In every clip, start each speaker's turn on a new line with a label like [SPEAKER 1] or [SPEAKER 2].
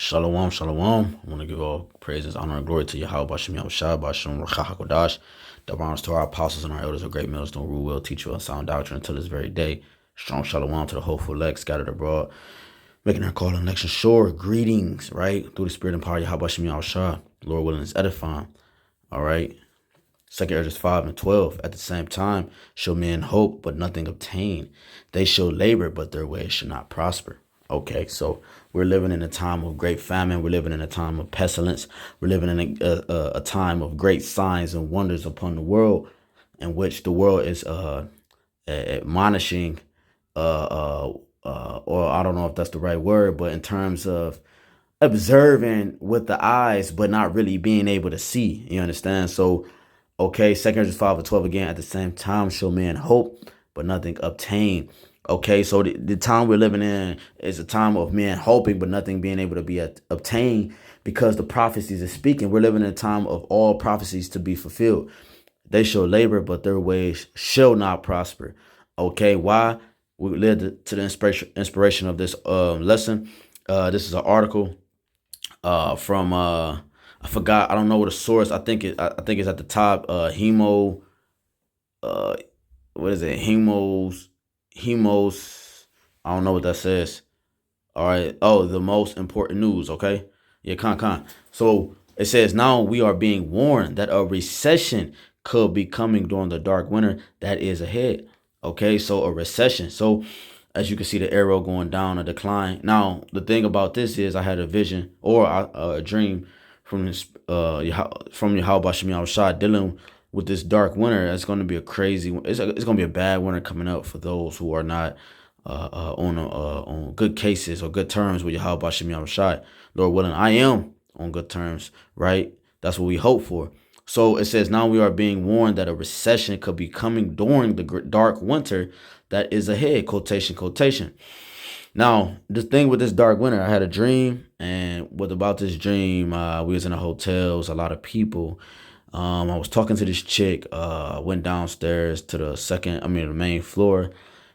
[SPEAKER 1] Shalom, shalom. I want to give all praises, honor, and glory to YAHAWASHI, BAHASHAM, RAWCHAA, HAQADASH. Double honors to our apostles and our elders of great millers, don't rule well, teach well, sound doctrine until this very day. Strong shalom to the hopeful elect scattered abroad, making our call and election sure. Greetings, right? Through the spirit and power, YAHAWASHI, Lord willing, is edifying. All right. 2 Ezra 5 and 12. At the same time, shall men hope, but nothing obtain. They shall labor, but their ways shall not prosper. Okay, so we're living in a time of great famine. We're living in a time of pestilence. We're living in a time of great signs and wonders upon the world, in which the world is admonishing, or I don't know if that's the right word, but in terms of observing with the eyes, but not really being able to see. You understand? So, okay, 2 Corinthians 5 and 12 again. At the same time, shall men hope, but nothing obtain. Okay, so the time we're living in is a time of men hoping, but nothing being able to be obtained because the prophecies are speaking. We're living in a time of all prophecies to be fulfilled. They shall labor, but their ways shall not prosper. Okay, why? We led to the inspiration of this lesson. This is an article from I forgot. I don't know what the source. I think it's at the top. Hemo. What is it? Hemos. I don't know what that says. All right. Oh, the most important news. Okay. Yeah. Con. So it says now we are being warned that a recession could be coming during the dark winter that is ahead. Okay. So a recession. So as you can see the arrow going down, a decline. Now, the thing about this is I had a vision or a dream from this YAHAWASHI dealing with this dark winter. It's going to be a crazy, it's going to be a bad winter coming up for those who are not on good cases or good terms with YAHAWASHI. Lord willing, I am on good terms, right? That's what we hope for. So it says, now we are being warned that a recession could be coming during the dark winter that is ahead, quotation. Now, the thing with this dark winter, I had a dream, and what about this dream? We was in a hotel, it was a lot of people. I was talking to this chick, went downstairs to the main floor.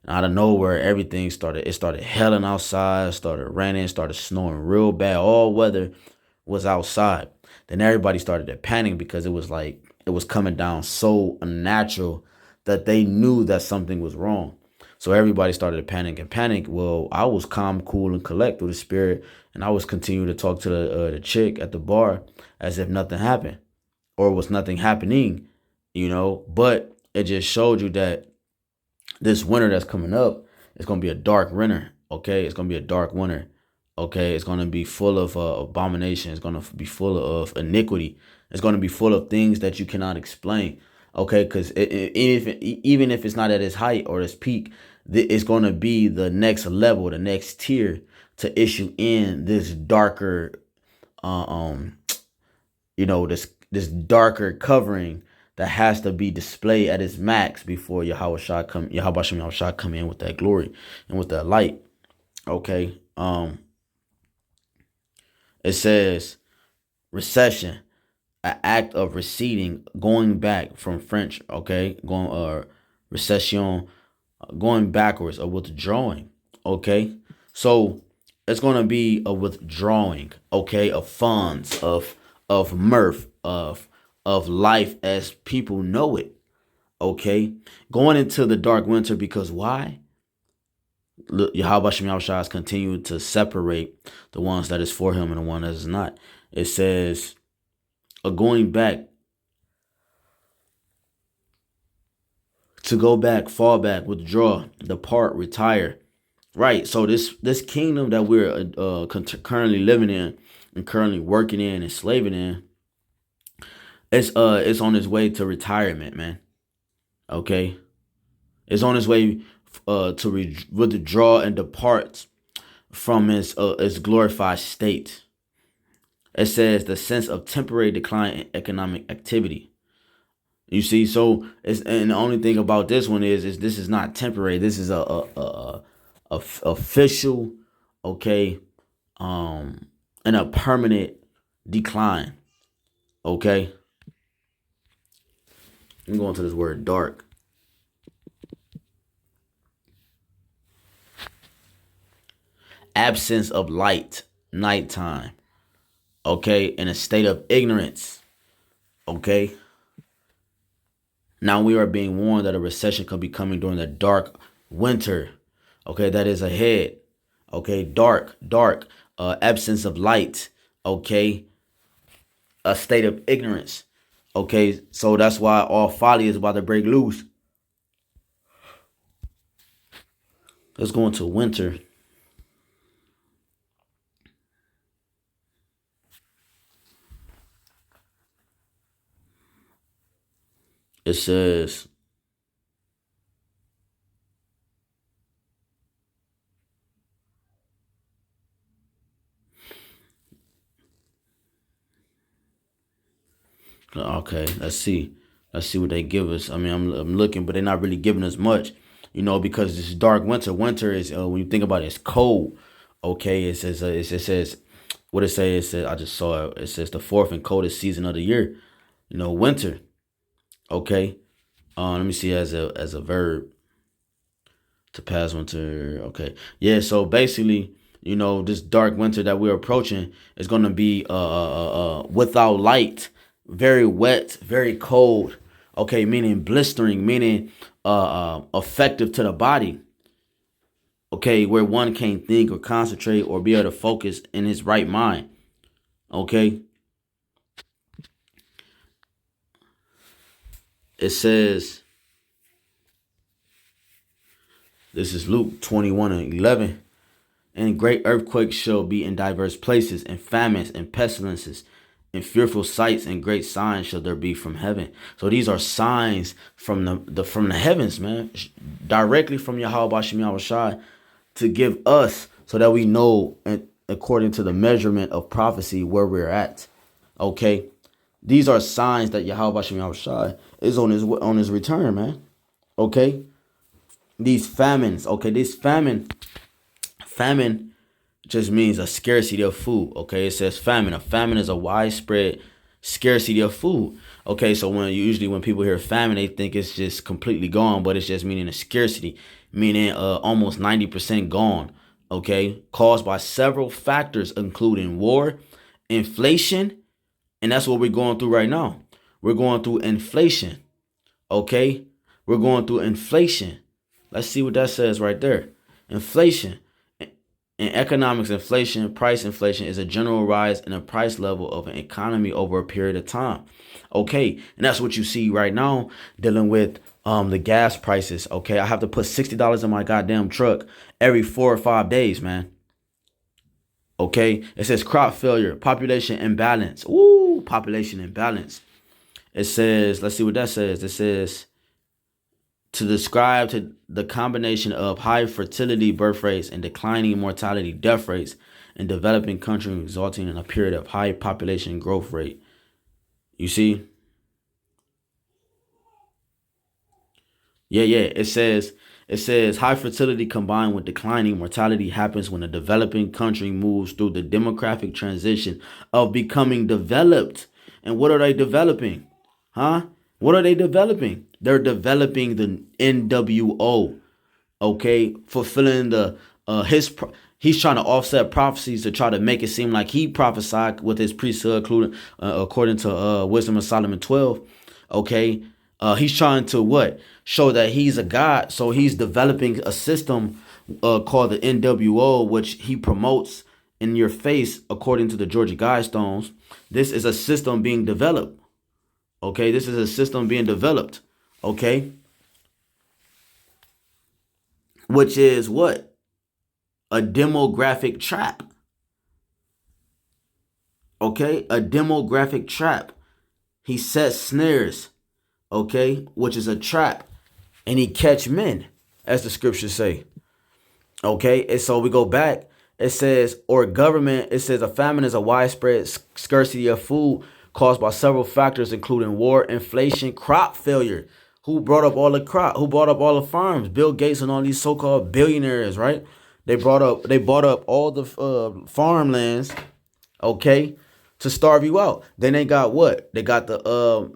[SPEAKER 1] And out of nowhere, everything started hailing outside, started raining, started snowing real bad. All weather was outside. Then everybody started to panic because it was coming down so unnatural that they knew that something was wrong. So everybody started to panic. Well, I was calm, cool, and collect through the spirit, and I was continuing to talk to the chick at the bar as if nothing happened or was nothing happening, But it just showed you that this winter that's coming up is going to be a dark winter, okay? It's going to be a dark winter, okay? It's going to be full of abomination. It's going to be full of iniquity. It's going to be full of things that you cannot explain, okay? Because even if it's not at its height or its peak, it's going to be the next level, the next tier to issue in this darker, this darker covering that has to be displayed at its max before YAHAWASHI come in with that glory and with that light. Okay. It says recession, an act of receding, going back from French, okay, recession, going backwards or withdrawing. Okay. So it's gonna be a withdrawing, okay, of funds, of mirth, of life as people know it, okay? Going into the dark winter because why? YAHAWASHI is continuing to separate the ones that is for him and the one that is not. It says, going back, to go back, fall back, withdraw, depart, retire. Right, so this kingdom that we're currently living in and currently working in and slaving in, it's on its way to retirement, man. Okay, it's on its way to withdraw and depart from its glorified state. It says the sense of temporary decline in economic activity. You see, so and the only thing about this one is this is not temporary. This is a official, okay, and a permanent decline. Okay. I'm going to this word dark. Absence of light. nighttime. Okay, in a state of ignorance. Okay. Now we are being warned that a recession could be coming during the dark winter. Okay, that is ahead. Okay, dark, absence of light. Okay, a state of ignorance. Okay, so that's why all folly is about to break loose. Let's go into winter. It says, okay, let's see. Let's see what they give us. I mean, I'm looking, but they're not really giving us much, because this dark winter. Winter is, when you think about it, it's cold. Okay, it says, it says, what it say? It says, I just saw it. It says the fourth and coldest season of the year. Winter. Okay. Let me see as a verb. To pass winter. Okay. Yeah, so basically, this dark winter that we're approaching is going to be without light, very wet, very cold. Okay, meaning blistering, meaning effective to the body. Okay, where one can't think or concentrate or be able to focus in his right mind. Okay. It says, this is Luke 21:11. And great earthquakes shall be in diverse places, and famines and pestilences, and fearful sights and great signs shall there be from heaven. So these are signs from the heavens, man, directly from YAHAWASHI to give us so that we know, according to the measurement of prophecy, where we're at. Okay, these are signs that YAHAWASHI is on his return, man. Okay, these famines. Okay, this famine just means a scarcity of food. Okay, it says famine. A famine is a widespread scarcity of food. Okay, so when people hear famine, they think it's just completely gone, but it's just meaning a scarcity, meaning almost 90% gone. Okay, caused by several factors, including war, inflation, and that's what we're going through right now. We're going through inflation. Okay, we're going through inflation. Let's see what that says right there. Inflation. In economics, price inflation, is a general rise in the price level of an economy over a period of time. Okay, and that's what you see right now dealing with the gas prices. Okay, I have to put $60 in my goddamn truck every 4 or 5 days, man. Okay, it says crop failure, population imbalance. Ooh, population imbalance. It says, let's see what that says. It says, to describe to the combination of high fertility birth rates and declining mortality death rates in developing countries, resulting in a period of high population growth rate. You see? Yeah. It says high fertility combined with declining mortality happens when a developing country moves through the demographic transition of becoming developed. And what are they developing? Huh? What are they developing? They're developing the NWO. Okay, fulfilling he's trying to offset prophecies to try to make it seem like he prophesied with his priesthood, including according to Wisdom of Solomon 12. Okay, he's trying to show that he's a god. So he's developing a system called the NWO, which he promotes in your face, according to the Georgia Guidestones. This is a system being developed. Okay, this is a system being developed. Okay, which is what? A demographic trap. Okay, a demographic trap. He sets snares, okay, which is a trap, and he catch men, as the scriptures say. Okay, and so we go back. It says, a famine is a widespread scarcity of food caused by several factors, including war, inflation, crop failure. Who brought up all the crop? Who brought up all the farms? Bill Gates and all these so-called billionaires, right? They bought up all the farmlands, okay, to starve you out. Then they got what? They got the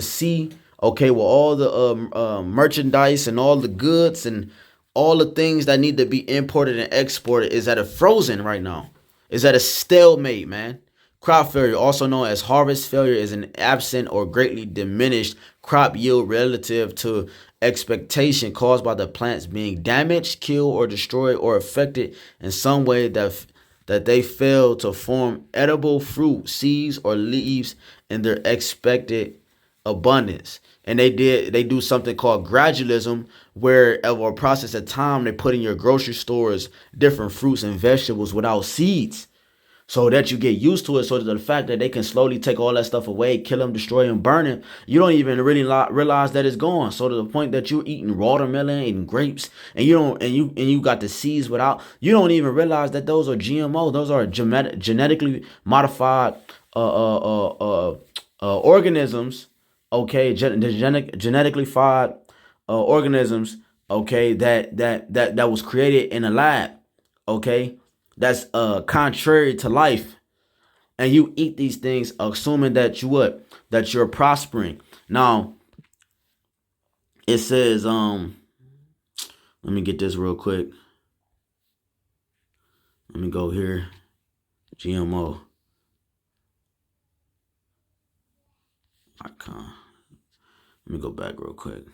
[SPEAKER 1] sea, okay, with all the merchandise and all the goods and all the things that need to be imported and exported is at a frozen right now. Is at a stalemate, man. Crop failure, also known as harvest failure, is an absent or greatly diminished crop yield relative to expectation caused by the plants being damaged, killed, or destroyed, or affected in some way that they fail to form edible fruit, seeds, or leaves in their expected abundance. And they do something called gradualism, where over a process of time they put in your grocery stores different fruits and vegetables without seeds, so that you get used to it. So that the fact that they can slowly take all that stuff away, kill them, destroy them, burn it, you don't even really realize that it's gone. So to the point that you're eating watermelon and grapes, and you got the seeds without, you don't even realize that those are GMO. Those are genetically modified organisms. Okay, genetically modified organisms. Okay, that was created in a lab. Okay, that's contrary to life, and you eat these things assuming that you're prospering. Now it says let me get this real quick. Let me go here. GMO icon. Let me go back real quick.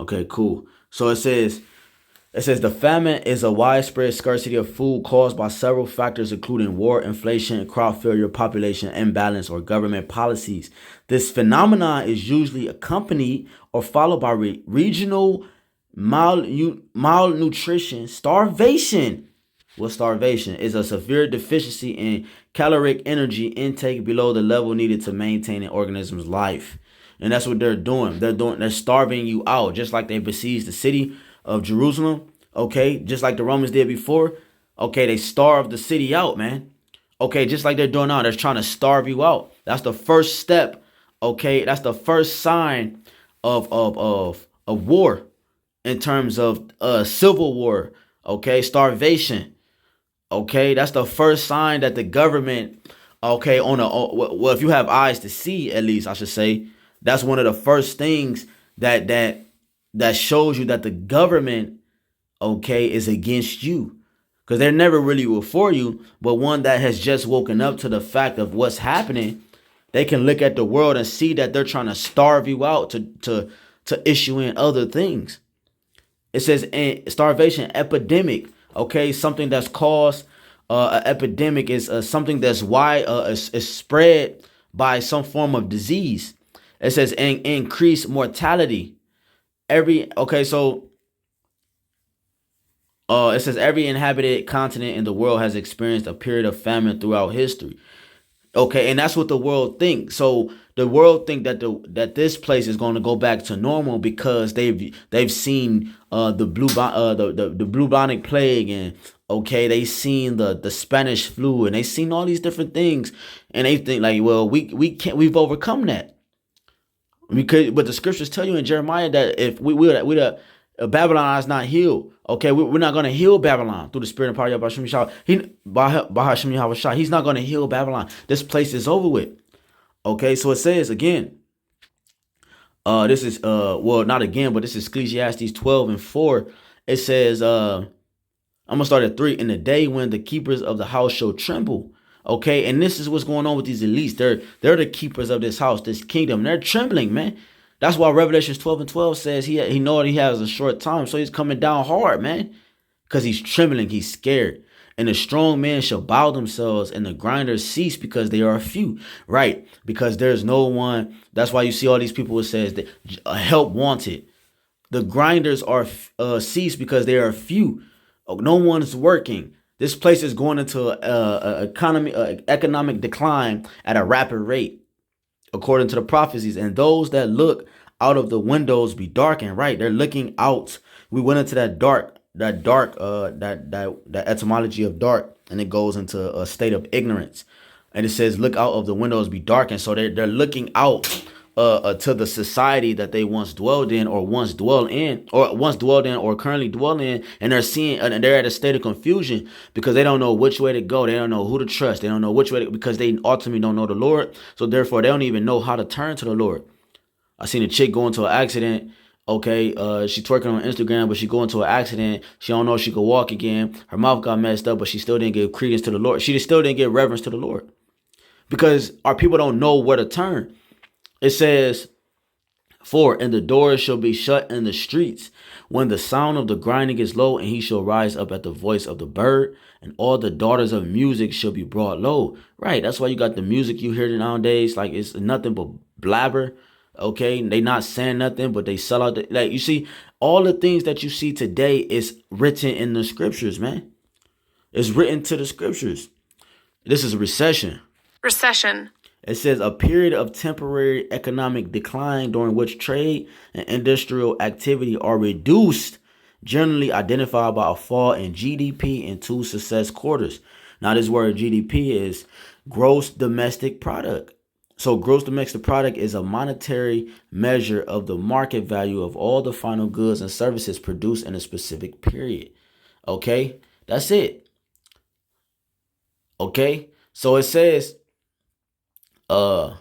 [SPEAKER 1] Okay, cool. So it says the famine is a widespread scarcity of food caused by several factors, including war, inflation, crop failure, population imbalance, or government policies. This phenomenon is usually accompanied or followed by regional malnutrition, starvation. Well, starvation is a severe deficiency in caloric energy intake below the level needed to maintain an organism's life. And that's what they're doing. They're starving you out, just like they besieged the city of Jerusalem. Okay, just like the Romans did before. Okay, they starved the city out, man. Okay, just like they're doing now, they're trying to starve you out. That's the first step. Okay, that's the first sign of war, in terms of civil war. Okay, starvation. Okay, that's the first sign that the government, okay, well, if you have eyes to see, at least I should say, that's one of the first things that shows you that the government, okay, is against you, because they're never really were for you. But one that has just woken up to the fact of what's happening, they can look at the world and see that they're trying to starve you out to issue in other things. It says starvation epidemic. Okay, something that's caused an epidemic is something that's is spread by some form of disease. It says increased mortality. It says every inhabited continent in the world has experienced a period of famine throughout history. Okay, and that's what the world thinks. So the world think that this place is going to go back to normal because they've seen the bubonic plague, and okay, they seen the Spanish flu, and they seen all these different things, and they think like, well, we've overcome that. But the scriptures tell you in Jeremiah that if Babylon is not healed, okay, we're not going to heal Babylon through the spirit and power of BAHASHAM. BAHASHAM YAHAWASHI. He's not going to heal Babylon. This place is over with. Okay, so it says again, this is well, not again, but this is Ecclesiastes 12:4. It says, I'm gonna start at 3. In the day when the keepers of the house shall tremble. Okay, and this is what's going on with these elites. They're the keepers of this house, this kingdom. They're trembling, man. That's why Revelations 12:12 says he know that he has a short time, so he's coming down hard, man. Because he's trembling, he's scared. And the strong men shall bow themselves, and the grinders cease because they are few. Right, because there's no one. That's why you see all these people who says that help wanted. The grinders are cease because they are few. No one's working. This place is going into economic decline at a rapid rate, according to the prophecies. And those that look out of the windows be darkened. Right, they're looking out. We went into that etymology of dark, and it goes into a state of ignorance. And it says, look out of the windows be darkened. So they're looking out to the society that they once dwelled in, or currently dwell in, and they're seeing, and they're at a state of confusion because they don't know which way to go. They don't know who to trust. They don't know which way because they ultimately don't know the Lord. So therefore, they don't even know how to turn to the Lord. I seen a chick go into an accident. Okay, she twerking on Instagram, but she go into an accident. She don't know if she could walk again. Her mouth got messed up, but she still didn't give credence to the Lord. She still didn't give reverence to the Lord because our people don't know where to turn. It says, and the doors shall be shut in the streets when the sound of the grinding is low, and he shall rise up at the voice of the bird, and all the daughters of music shall be brought low. Right, that's why you got the music you hear nowadays. Like, it's nothing but blabber. Okay, they not saying nothing, but they sell out. Like, you see, all the things that you see today is written in the scriptures, man. It's written to the scriptures. This is a recession.
[SPEAKER 2] Recession.
[SPEAKER 1] It says a period of temporary economic decline during which trade and industrial activity are reduced, generally identified by a fall in GDP in 2 successive quarters. Now, this word GDP is gross domestic product. So gross domestic product is a monetary measure of the market value of all the final goods and services produced in a specific period. Okay, that's it. Okay, so it says, uh,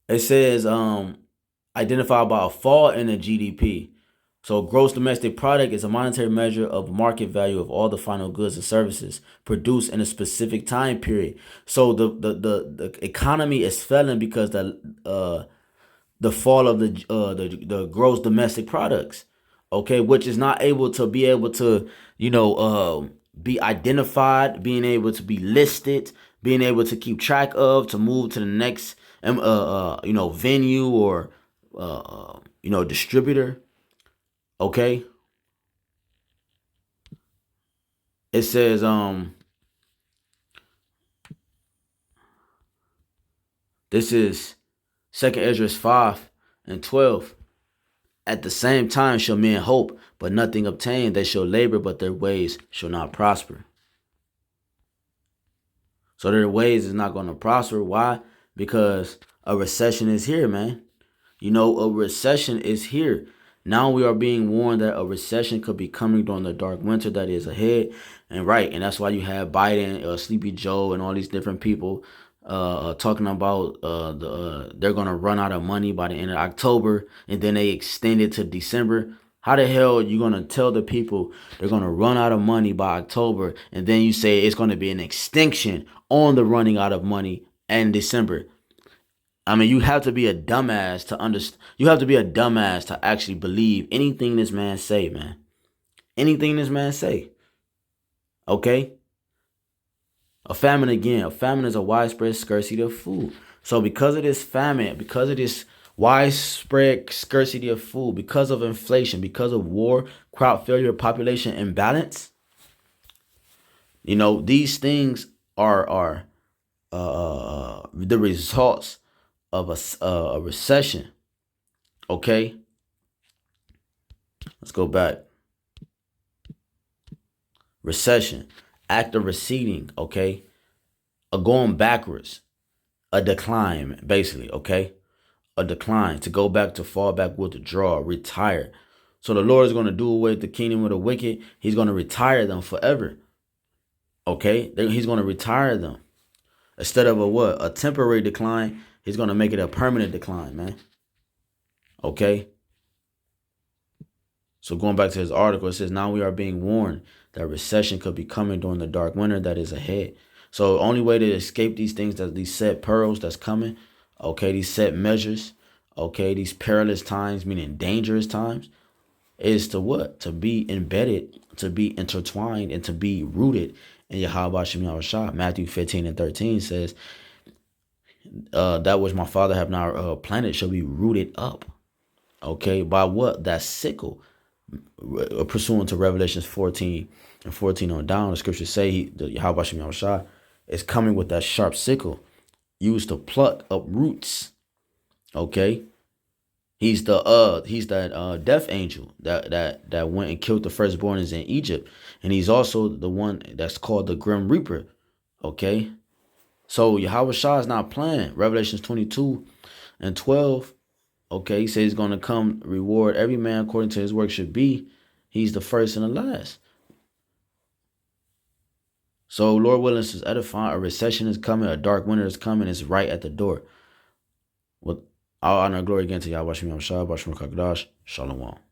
[SPEAKER 1] identified by a fall in the GDP. So gross domestic product is a monetary measure of market value of all the final goods and services produced in a specific time period. So the economy is failing because the fall of the gross domestic products, okay, which is not able to be identified, being able to be listed, being able to keep track of, to move to the next venue or distributor. Okay, it says this is 2nd Ezra 5:12. At the same time shall men hope, but nothing obtain. They shall labor, but their ways shall not prosper. So their ways is not going to prosper. Why? Because a recession is here, man. A recession is here. Now we are being warned that a recession could be coming during the dark winter that is ahead. And that's why you have Biden, Sleepy Joe, and all these different people talking about they're gonna run out of money by the end of October, and then they extend it to December. How the hell are you gonna tell the people they're gonna run out of money by October, and then you say it's gonna be an extinction on the running out of money in December? I mean, you have to be a dumbass to understand. You have to be a dumbass to actually believe anything this man say, man. Anything this man say. Okay? A famine again. A famine is a widespread scarcity of food. So because of this famine, because of this widespread scarcity of food, because of inflation, because of war, crop failure, population imbalance, these things are the results of a recession. Okay, let's go back. Recession, act of receding. Okay, a going backwards, a decline, basically. Okay, a decline, to go back, to fall back, withdraw, retire. So the Lord is going to do away with the kingdom of the wicked. He's going to retire them forever. Okay, he's going to retire them. Instead of a temporary decline, he's going to make it a permanent decline, man. Okay. So going back to his article, it says, now we are being warned that recession could be coming during the dark winter that is ahead. So only way to escape these things, that these set pearls that's coming, okay, these set measures, okay, these perilous times, meaning dangerous times, is to what? To be embedded, to be intertwined, and to be rooted in YAHAWASHI. Matthew 15:13 says, that which my Father have not planted shall be rooted up. Okay, by what? That sickle. Pursuant to Revelations 14:14 on down, the scriptures say the YAHAWASHI is coming with that sharp sickle used to pluck up roots. Okay, he's that death angel that went and killed the firstborns in Egypt, and he's also the one that's called the Grim Reaper. Okay, so YAHAWASHI is not playing. Revelations 22:12. Okay, he says he's going to come reward every man according to his work should be. He's the first and the last. So Lord willing is edifying. A recession is coming. A dark winter is coming. It's right at the door. Well, All honor and glory again to YAHAWASHI, HAQADASH. Shalom.